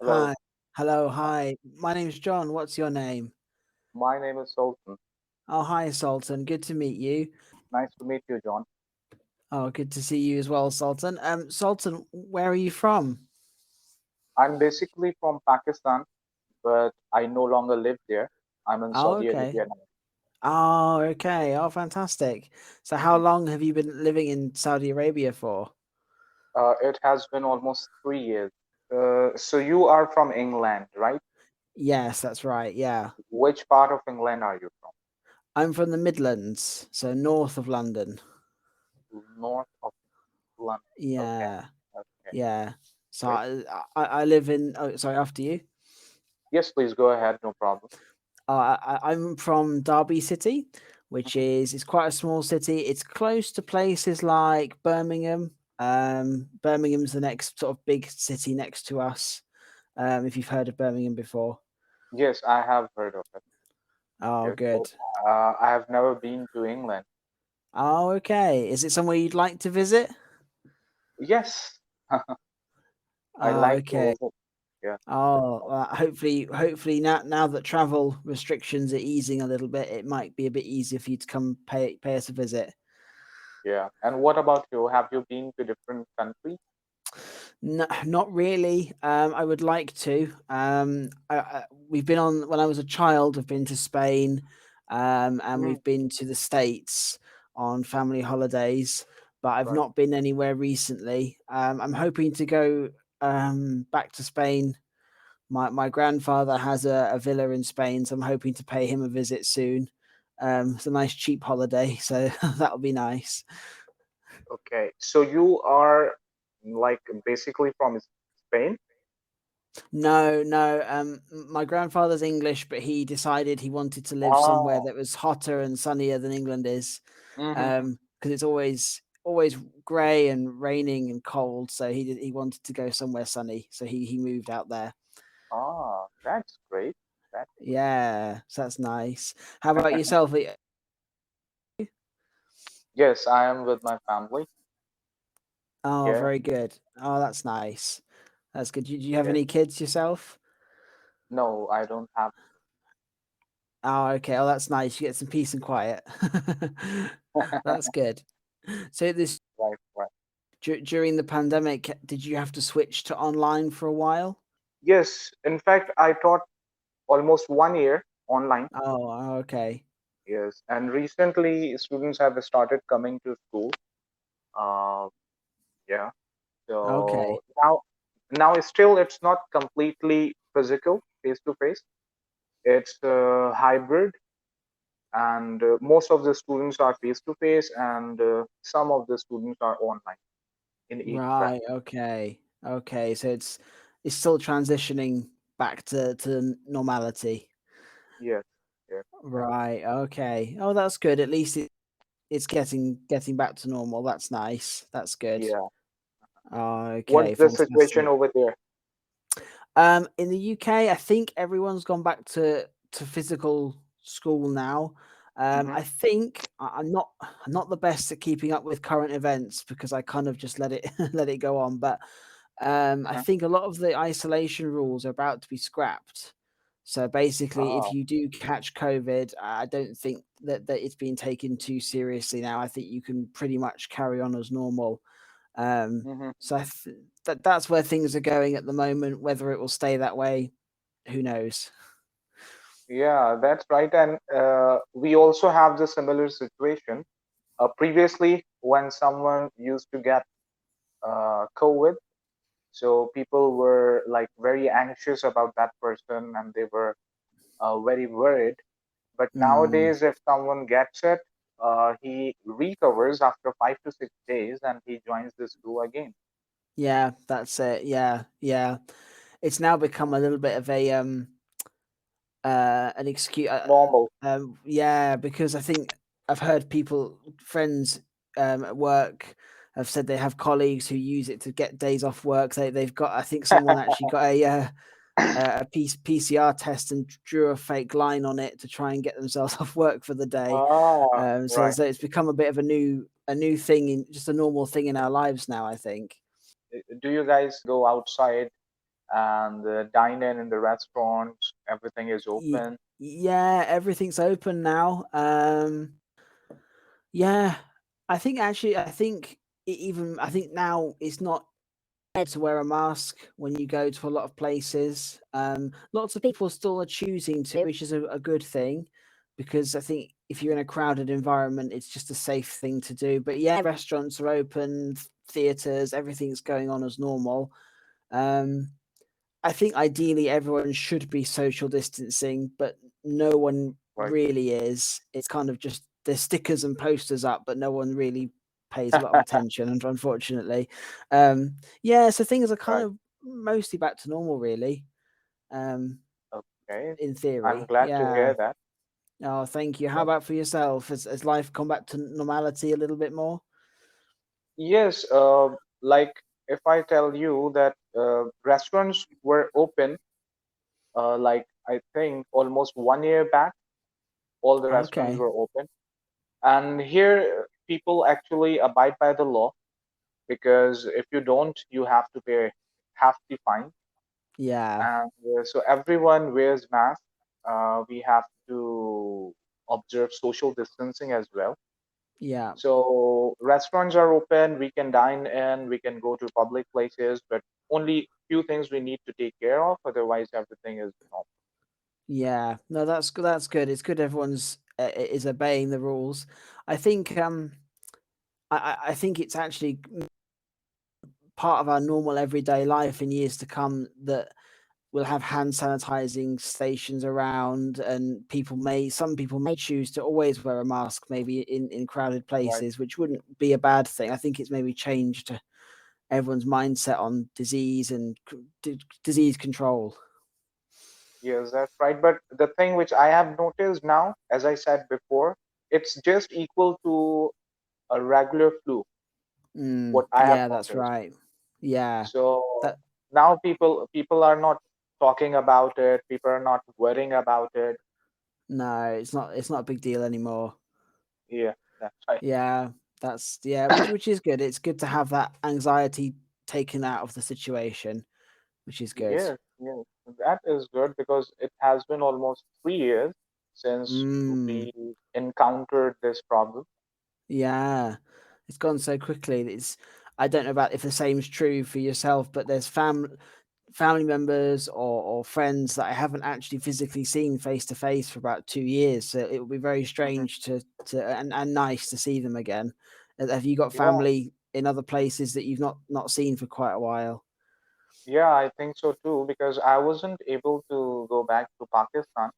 Hello, Hi. Hello, hi. My name's John. What's your name? my name is Sultan. Oh, hi, Sultan. Good to meet you. Nice to meet you, John. Oh, good to see you as well, Sultan. Sultan, where are you from? I'm basically from Pakistan, but I no longer live there. I'm in Oh, Saudi okay. Arabia now. Oh, okay. Oh, fantastic. So how Mhm. long have you been living in Saudi Arabia for? It has been almost 3 years. So you are from England, right? Yes, that's right. Yeah. Which part of England are you from? I'm from the Midlands, so north of London. North of London. Okay, Yeah. okay, Yeah. So great. I live in, oh, sorry, after you. Yes, please go ahead. No problem. I'm from Derby City, which Mhm. is quite a small city. It's close to places like Birmingham. Birmingham's the next sort of big city next to us. If you've heard of Birmingham before. Yes, I have heard of it. Oh, Yes, but good. I have never been to England. Oh, okay. Is it somewhere you'd like to visit? Yes, I Oh, like okay. to visit. Yeah. Oh, hopefully now that travel restrictions are easing a little bit, it might be a bit easier for you to come pay us a visit. Yeah. And what about you? Have you been to different countries? No, not really. I would like to. We've been on when I was a child. I've been to Spain, and Mm, we've been to the States on family holidays, but I've right. not been anywhere recently. I'm hoping to go back to Spain. My grandfather has a villa in Spain, so I'm hoping to pay him a visit soon. It's a nice cheap holiday, so that'll be nice. Okay. So you are like basically from Spain? No, no. My grandfather's English, but he decided he wanted to live somewhere Oh. that was hotter and sunnier than England is, Mm-hmm. because it's always grey and raining and cold. So he wanted to go somewhere sunny. So he moved out there. Ah, that's great. That's great. Yeah, so that's nice. How about yourself? Yes, I am with my family. Oh, Yeah. very good. Oh, that's nice. That's good. Do you have Yes. any kids yourself? No, I don't have. Oh, okay. Oh, that's nice. You get some peace and quiet. That's good. So this Right, right. during the pandemic, did you have to switch to online for a while? Yes. In fact, I taught almost 1 year online. Oh, okay. Yes. And recently, students have started coming to school. Uh, yeah. Okay. So now still it's not completely physical face to face. It's hybrid, and most of the students are face to face, and some of the students are online in each class. Right. Okay. Okay. So it's still transitioning back to normality. Yes, yes, Right. Okay. Oh, that's good. At least it's getting back to normal. That's nice. That's good. yeah. Oh, What's okay. the situation Fantastic. over there? In the UK, I think everyone's gone back to physical school now. Hmm. I think I'm not the best at keeping up with current events because I kind of just let it let it go on. But I Uh-huh. think a lot of the isolation rules are about to be scrapped. So basically, if Oh, you do catch COVID, I don't think that it's being taken too seriously now. I think you can pretty much carry on as normal. Um, hmm. so that's where things are going at the moment. Whether it will stay that way, who knows? Yeah, that's right. And we also have the similar situation. Previously, when someone used to get COVID, so people were like very anxious about that person, and they were very worried. But Mm, nowadays, if someone gets it, he recovers after 5 to 6 days and he joins the school again. yeah, that's it. Yeah, yeah. It's now become a little bit of a an excuse. Normal. Yeah, because I think I've heard friends at work have said they have colleagues who use it to get days off work. They've got. I think someone actually got PCR test and drew a fake line on it to try and get themselves off work for the day. Ah, right. So it's become a bit of a new thing, in just a normal thing in our lives now. I think. Do you guys go outside? and dine in the restaurants. Everything is open. Yeah, everything's open now. Yeah, I think actually, I think now it's not to wear a mask when you go to a lot of places. Lots of people still are choosing to, which is a good thing, because I think if you're in a crowded environment, it's just a safe thing to do. But yeah, restaurants are open, theaters, everything's going on as normal. Um, I think ideally everyone should be social distancing, but no one Right. really is. It's kind of just there's stickers and posters up, but no one really pays a lot of attention, and unfortunately. Yeah, so things are kind Right. of mostly back to normal, really. Um, Okay. in I'm theory, glad to yeah. hear that. Oh, thank you. How Yeah. about for yourself? Has life come back to normality a little bit more? Yes. Like if I tell you that restaurants were open, like I think almost 1 year back, all the restaurants Okay. were open, and here people actually abide by the law because if you don't, you have to pay hefty fine, Yeah. and so everyone wears masks. We have to observe social distancing as well. Yeah. So restaurants are open, we can dine in, we can go to public places, but only few things we need to take care of. Otherwise, everything is normal. Yeah, no, that's good. It's good everyone's is obeying the rules. I think I think it's actually part of our normal everyday life in years to come that we'll have hand sanitizing stations around, and some people may choose to always wear a mask, maybe in crowded Right? places, which wouldn't be a bad thing. I think it's maybe changed everyone's mindset on disease and disease control. Yes, that's right. But the thing which I have noticed now, as I said before, it's just equal to a regular flu, what I have Yeah, that's noticed. right. Yeah, So that now people are not talking about it, people are not worrying about it. no, it's not a big deal anymore. Yeah, that's right. Yeah, that's yeah, which is good. It's good to have that anxiety taken out of the situation, which is good. Yes, yes, that is good because it has been almost 3 years since Mm, we encountered this problem. yeah, it's gone so quickly. It's I don't know about if the same's true for yourself, but there's family members or friends that I haven't actually physically seen face to face for about 2 years. So it will be very Mhm. strange and nice to see them again. Have you got Yeah, family in other places that you've not seen for quite a while? yeah, I think so too because I wasn't able to go back to Pakistan.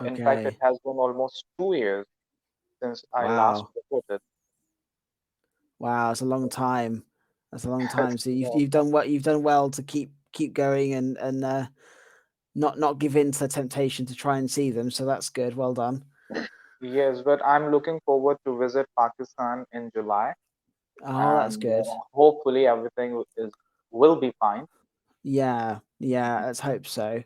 In fact, it Okay. has been almost 2 years since I last Wow. visited. Wow, it's a long time. That's a long time. So Yeah. you've done well to keep going and not give in to the temptation to try and see them. So that's good. Well done. Yes, but I'm looking forward to visit Pakistan in July, Oh, that's and good. hopefully everything is will be fine. Yeah, yeah. Let's hope so.